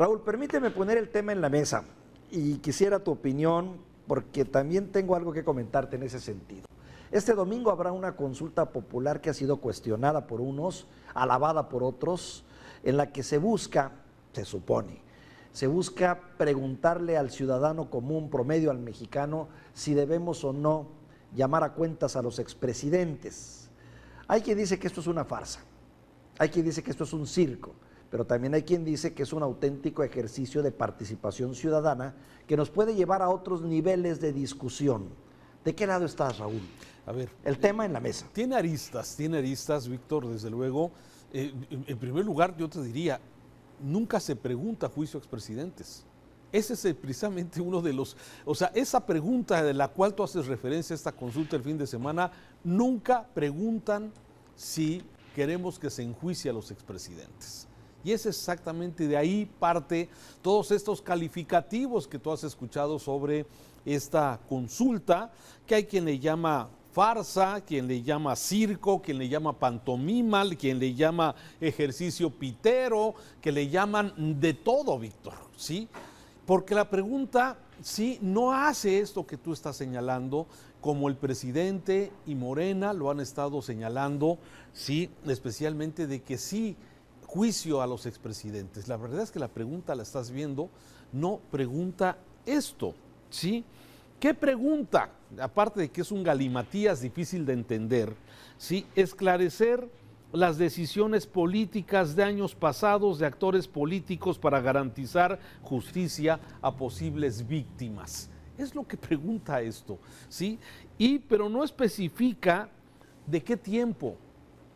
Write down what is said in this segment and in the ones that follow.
Raúl, permíteme poner el tema en la mesa y quisiera tu opinión porque también tengo algo que comentarte en ese sentido. Este domingo habrá una consulta popular que ha sido cuestionada por unos, alabada por otros, en la que se busca, se supone, se busca preguntarle al ciudadano común, promedio, al mexicano, si debemos o no llamar a cuentas a los expresidentes. Hay quien dice que esto es una farsa, hay quien dice que esto es un circo, pero también hay quien dice que es un auténtico ejercicio de participación ciudadana que nos puede llevar a otros niveles de discusión. ¿De qué lado estás, Raúl? A ver, el tema en la mesa. Tiene aristas, Víctor, desde luego. En primer lugar, yo te diría, nunca se pregunta a juicio a expresidentes. Ese es precisamente uno de los... O sea, esa pregunta de la cual tú haces referencia a esta consulta el fin de semana, nunca preguntan si queremos que se enjuicie a los expresidentes. Y es exactamente de ahí parte todos estos calificativos que tú has escuchado sobre esta consulta, que hay quien le llama farsa, quien le llama circo, quien le llama pantomima, quien le llama ejercicio pitero, que le llaman de todo, Víctor, ¿sí? Porque la pregunta, sí, no hace esto que tú estás señalando, como el presidente y Morena lo han estado señalando, sí, especialmente de que sí, juicio a los expresidentes. La verdad es que la pregunta la estás viendo, no pregunta esto, ¿sí? ¿Qué pregunta? Aparte de que es un galimatías difícil de entender, ¿sí? Esclarecer las decisiones políticas de años pasados de actores políticos para garantizar justicia a posibles víctimas. Es lo que pregunta esto, ¿sí? Pero no especifica de qué tiempo,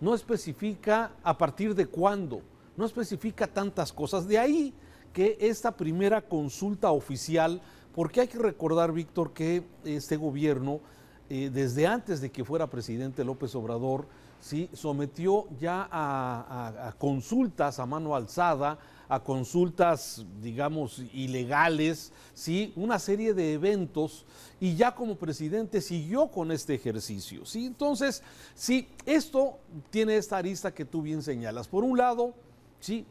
no especifica a partir de cuándo, no especifica tantas cosas. De ahí que esta primera consulta oficial, porque hay que recordar, Víctor, que este gobierno, desde antes de que fuera presidente López Obrador, ¿sí?, sometió ya a consultas a mano alzada, a consultas, digamos, ilegales, ¿sí?, una serie de eventos, y ya como presidente siguió con este ejercicio, ¿sí? Entonces, sí, esto tiene esta arista que tú bien señalas. Por un lado, ¿sí?,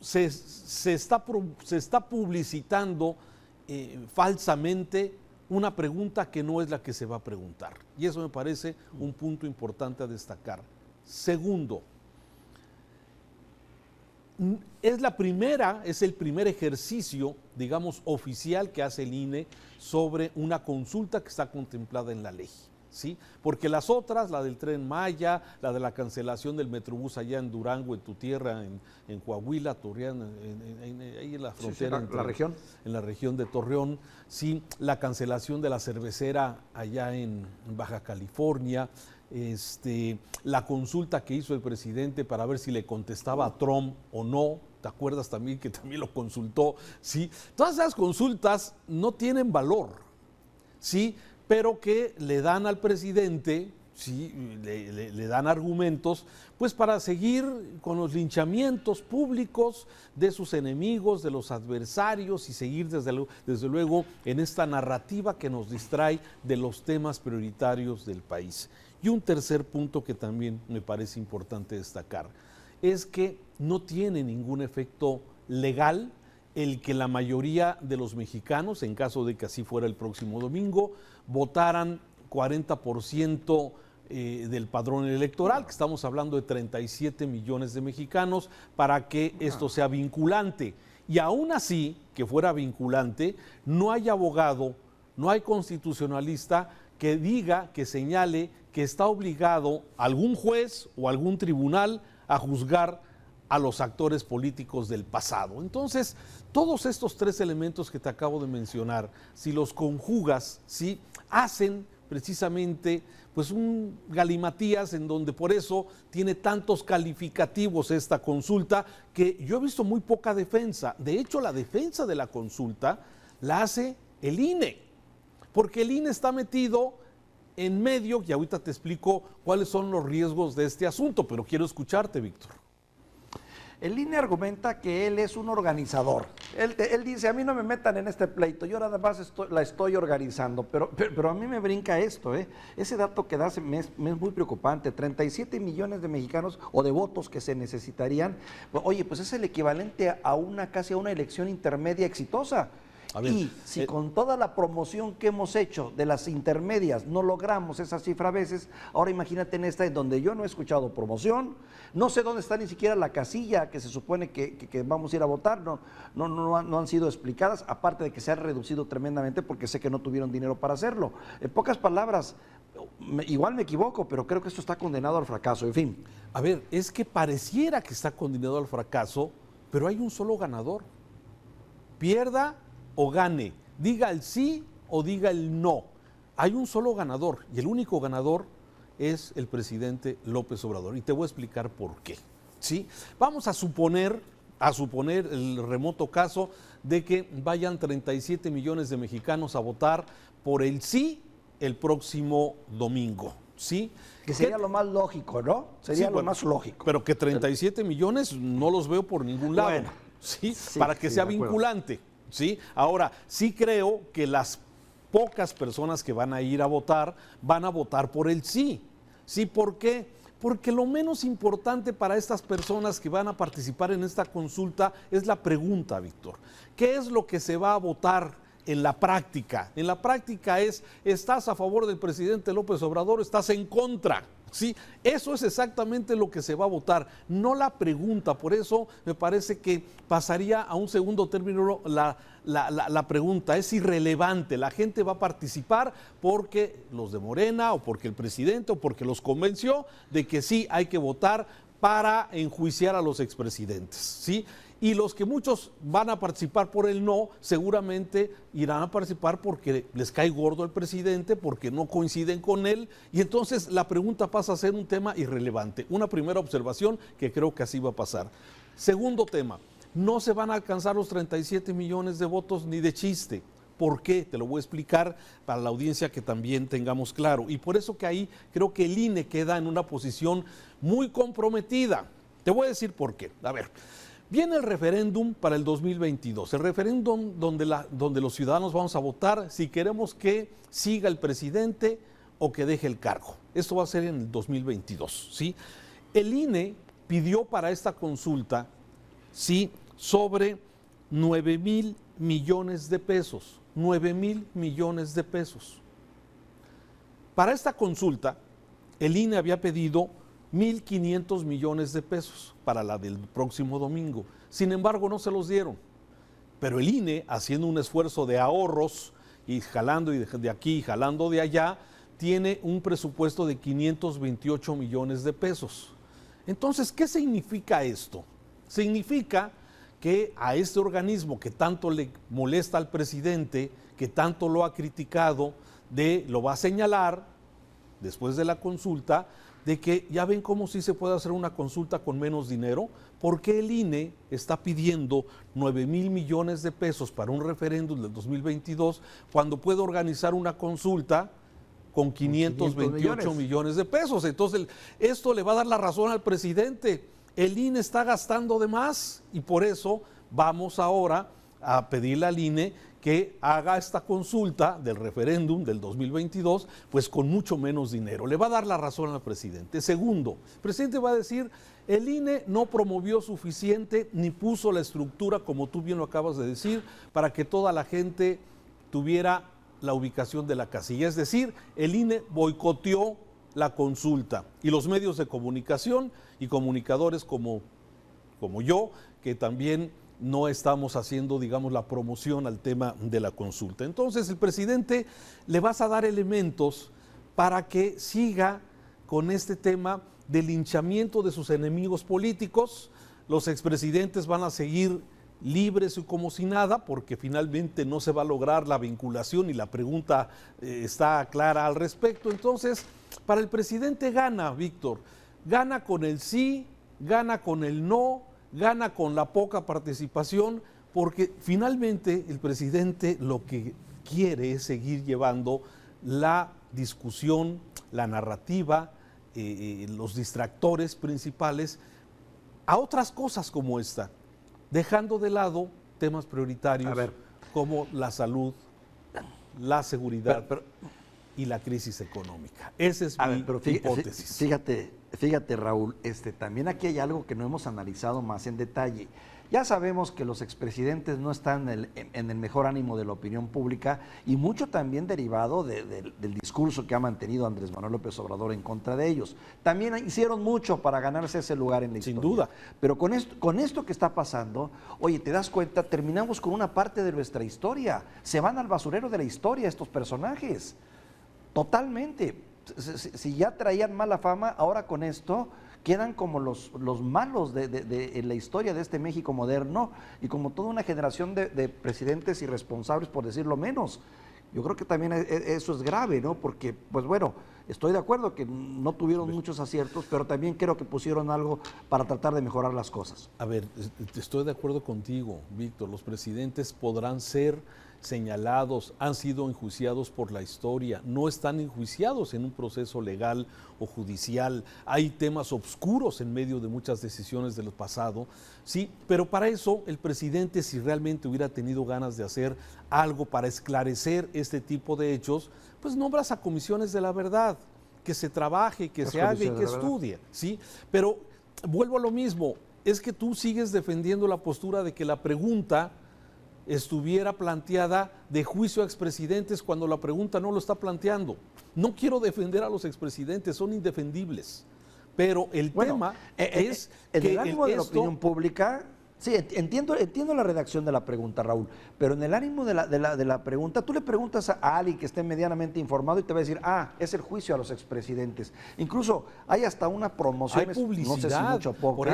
se está publicitando falsamente una pregunta que no es la que se va a preguntar. Y eso me parece un punto importante a destacar. Segundo, es el primer ejercicio, digamos, oficial que hace el INE sobre una consulta que está contemplada en la ley, ¿sí? Porque las otras, la del Tren Maya, la de la cancelación del Metrobús allá en Durango, en tu tierra, en Coahuila, Torreón, ahí en la frontera, sí, la región. En la región de Torreón, sí, la cancelación de la cervecera allá en Baja California, la consulta que hizo el presidente para ver si le contestaba a Trump o no. ¿Te acuerdas también que también lo consultó? ¿Sí? Todas esas consultas no tienen valor, ¿sí?, pero que le dan al presidente, ¿sí?, le dan argumentos, pues para seguir con los linchamientos públicos de sus enemigos, de los adversarios, y seguir desde luego en esta narrativa que nos distrae de los temas prioritarios del país. Y un tercer punto que también me parece importante destacar es que no tiene ningún efecto legal el que la mayoría de los mexicanos, en caso de que así fuera el próximo domingo, votaran 40% del padrón electoral, que estamos hablando de 37 millones de mexicanos, para que esto sea vinculante. Y aún así, que fuera vinculante, no hay abogado, no hay constitucionalista que diga, que señale que está obligado algún juez o algún tribunal a juzgar a los actores políticos del pasado. Entonces, todos estos tres elementos que te acabo de mencionar, si los conjugas, ¿sí?, hacen precisamente pues un galimatías en donde por eso tiene tantos calificativos esta consulta, que yo he visto muy poca defensa. De hecho, la defensa de la consulta la hace el INE, porque el INE está metido en medio, y ahorita te explico cuáles son los riesgos de este asunto, pero quiero escucharte, Víctor. El INE argumenta que él es un organizador. Él dice, a mí no me metan en este pleito, yo nada más la estoy organizando. Pero a mí me brinca esto, ¿eh? Ese dato que das me es muy preocupante. 37 millones de mexicanos o de votos que se necesitarían. Oye, pues es el equivalente a casi a una elección intermedia exitosa. Y si con toda la promoción que hemos hecho de las intermedias no logramos esa cifra a veces, ahora imagínate en esta en donde yo no he escuchado promoción, no sé dónde está ni siquiera la casilla que se supone que vamos a ir a votar, no han sido explicadas, aparte de que se ha reducido tremendamente porque sé que no tuvieron dinero para hacerlo. En pocas palabras, igual me equivoco, pero creo que esto está condenado al fracaso, en fin. A ver, es que pareciera que está condenado al fracaso, pero hay un solo ganador. Pierda o gane, diga el sí o diga el no. Hay un solo ganador y el único ganador es el presidente López Obrador. Y te voy a explicar por qué. ¿Sí? Vamos a suponer el remoto caso de que vayan 37 millones de mexicanos a votar por el sí el próximo domingo. ¿Sí? Que sería lo más lógico, ¿no? Sería lo más lógico. Pero que 37 millones no los veo por ningún lado. Bueno, ¿sí? Para que sea vinculante. ¿Sí? Ahora, sí creo que las pocas personas que van a ir a votar van a votar por el sí. ¿Sí? ¿Por qué? Porque lo menos importante para estas personas que van a participar en esta consulta es la pregunta, Víctor. ¿Qué es lo que se va a votar en la práctica? En la práctica es, ¿estás a favor del presidente López Obrador o estás en contra? Sí, eso es exactamente lo que se va a votar, no la pregunta. Por eso me parece que pasaría a un segundo término la pregunta. Es irrelevante, la gente va a participar porque los de Morena o porque el presidente o porque los convenció de que sí hay que votar para enjuiciar a los expresidentes, ¿sí? Y los que muchos van a participar por el no, seguramente irán a participar porque les cae gordo el presidente, porque no coinciden con él, y entonces la pregunta pasa a ser un tema irrelevante. Una primera observación que creo que así va a pasar. Segundo tema, no se van a alcanzar los 37 millones de votos ni de chiste. ¿Por qué? Te lo voy a explicar para la audiencia que también tengamos claro. Y por eso que ahí creo que el INE queda en una posición muy comprometida. Te voy a decir por qué. A ver. Viene el referéndum para el 2022, el referéndum donde los ciudadanos vamos a votar si queremos que siga el presidente o que deje el cargo. Esto va a ser en el 2022, ¿sí? El INE pidió para esta consulta, ¿sí?, sobre 9,000 millones de pesos, 9,000 millones de pesos. Para esta consulta, el INE había pedido 1,500 millones de pesos para la del próximo domingo. Sin embargo, no se los dieron. Pero el INE, haciendo un esfuerzo de ahorros y jalando de aquí y jalando de allá, tiene un presupuesto de 528 millones de pesos. Entonces, ¿qué significa esto? Significa que a este organismo que tanto le molesta al presidente, que tanto lo ha criticado, lo va a señalar después de la consulta, de que ya ven cómo sí se puede hacer una consulta con menos dinero. ¿Por qué el INE está pidiendo 9,000 millones de pesos para un referéndum del 2022 cuando puede organizar una consulta con 528 millones de pesos? Entonces, esto le va a dar la razón al presidente. El INE está gastando de más y por eso vamos ahora a pedirle al INE que haga esta consulta del referéndum del 2022, pues con mucho menos dinero. Le va a dar la razón al presidente. Segundo, el presidente va a decir, el INE no promovió suficiente ni puso la estructura, como tú bien lo acabas de decir, para que toda la gente tuviera la ubicación de la casilla. Es decir, el INE boicoteó la consulta y los medios de comunicación y comunicadores como yo, que también no estamos haciendo, digamos, la promoción al tema de la consulta. Entonces, el presidente le vas a dar elementos para que siga con este tema del linchamiento de sus enemigos políticos. Los expresidentes van a seguir libres y como si nada, porque finalmente no se va a lograr la vinculación y la pregunta está clara al respecto. Entonces, para el presidente gana, Víctor, gana con el sí, gana con el no, gana con la poca participación, porque finalmente el presidente lo que quiere es seguir llevando la discusión, la narrativa, los distractores principales a otras cosas como esta, dejando de lado temas prioritarios como la salud, la seguridad y la crisis económica. Esa es mi hipótesis. Fíjate, Raúl, también aquí hay algo que no hemos analizado más en detalle. Ya sabemos que los expresidentes no están en el mejor ánimo de la opinión pública y mucho también derivado del discurso que ha mantenido Andrés Manuel López Obrador en contra de ellos. También hicieron mucho para ganarse ese lugar en la historia. Sin duda. Pero con esto que está pasando, oye, te das cuenta, terminamos con una parte de nuestra historia. Se van al basurero de la historia estos personajes. Totalmente. Si ya traían mala fama, ahora con esto quedan como los malos en la historia de este México moderno y como toda una generación de presidentes irresponsables, por decirlo menos. Yo creo que también eso es grave, ¿no? Porque, pues bueno, estoy de acuerdo que no tuvieron muchos aciertos, pero también creo que pusieron algo para tratar de mejorar las cosas. A ver, estoy de acuerdo contigo, Víctor. Los presidentes podrán ser señalados, han sido enjuiciados por la historia, no están enjuiciados en un proceso legal o judicial, hay temas oscuros en medio de muchas decisiones del pasado, sí, pero para eso el presidente, si realmente hubiera tenido ganas de hacer algo para esclarecer este tipo de hechos, pues nombras a comisiones de la verdad, que se trabaje, que se haga y que estudie, ¿sí? Pero vuelvo a lo mismo, es que tú sigues defendiendo la postura de que la pregunta estuviera planteada de juicio a expresidentes cuando la pregunta no lo está planteando. No quiero defender a los expresidentes, son indefendible, pero el tema es en el ánimo de la opinión pública. Sí, entiendo la redacción de la pregunta, Raúl, pero en el ánimo de la pregunta, tú le preguntas a alguien que esté medianamente informado y te va a decir, es el juicio a los expresidentes. Incluso hay hasta una promoción, no sé si mucho o poco,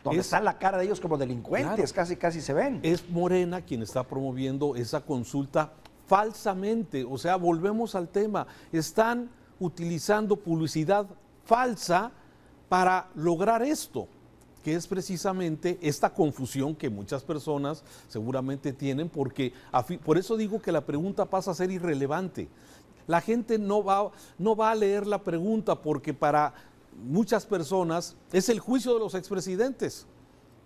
donde está la cara de ellos como delincuentes, claro, casi se ven. Es Morena quien está promoviendo esa consulta falsamente, o sea, volvemos al tema, están utilizando publicidad falsa para lograr esto, que es precisamente esta confusión que muchas personas seguramente tienen, porque por eso digo que la pregunta pasa a ser irrelevante. La gente no va a leer la pregunta porque para muchas personas es el juicio de los expresidentes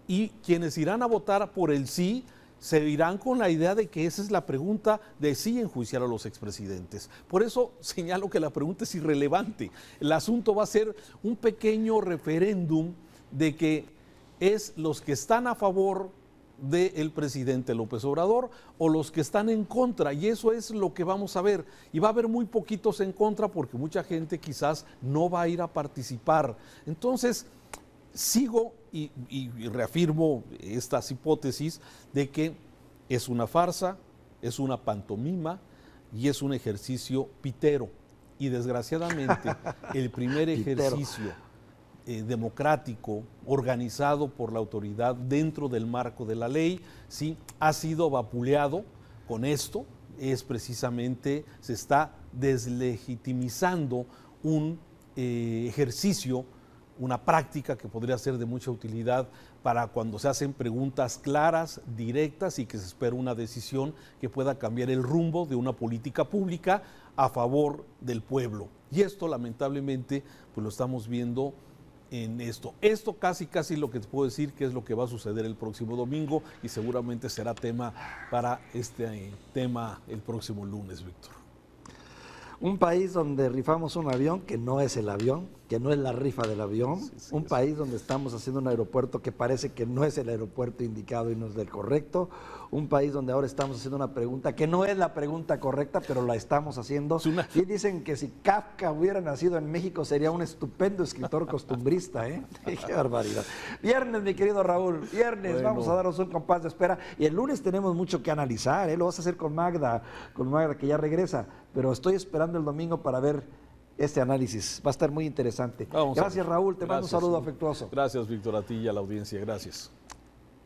y quienes irán a votar por el sí se irán con la idea de que esa es la pregunta de sí enjuiciar a los expresidentes. Por eso señalo que la pregunta es irrelevante. El asunto va a ser un pequeño referéndum de que es los que están a favor del presidente López Obrador o los que están en contra, y eso es lo que vamos a ver, y va a haber muy poquitos en contra porque mucha gente quizás no va a ir a participar. Entonces, sigo y reafirmo estas hipótesis de que es una farsa, es una pantomima y es un ejercicio pitero, y desgraciadamente el primer ejercicio democrático, organizado por la autoridad dentro del marco de la ley, ¿sí?, ha sido vapuleado con esto. Es precisamente, se está deslegitimizando un ejercicio, una práctica que podría ser de mucha utilidad para cuando se hacen preguntas claras, directas y que se espera una decisión que pueda cambiar el rumbo de una política pública a favor del pueblo. Y esto lamentablemente pues lo estamos viendo en esto. Esto casi lo que te puedo decir que es lo que va a suceder el próximo domingo y seguramente será tema para este tema el próximo lunes, Víctor. Un país donde rifamos un avión que no es el avión, que no es la rifa del avión, un país donde estamos haciendo un aeropuerto que parece que no es el aeropuerto indicado y no es el correcto, un país donde ahora estamos haciendo una pregunta que no es la pregunta correcta, pero la estamos haciendo. Y dicen que si Kafka hubiera nacido en México sería un estupendo escritor costumbrista, ¿eh? Qué barbaridad. Viernes, mi querido Raúl, viernes, bueno, vamos a darnos un compás de espera. Y el lunes tenemos mucho que analizar, ¿eh? Lo vas a hacer con Magda que ya regresa, pero estoy esperando el domingo para ver este análisis. Va a estar muy interesante. Gracias, Raúl, te mando un saludo afectuoso. Gracias, Víctor, a ti y a la audiencia. Gracias.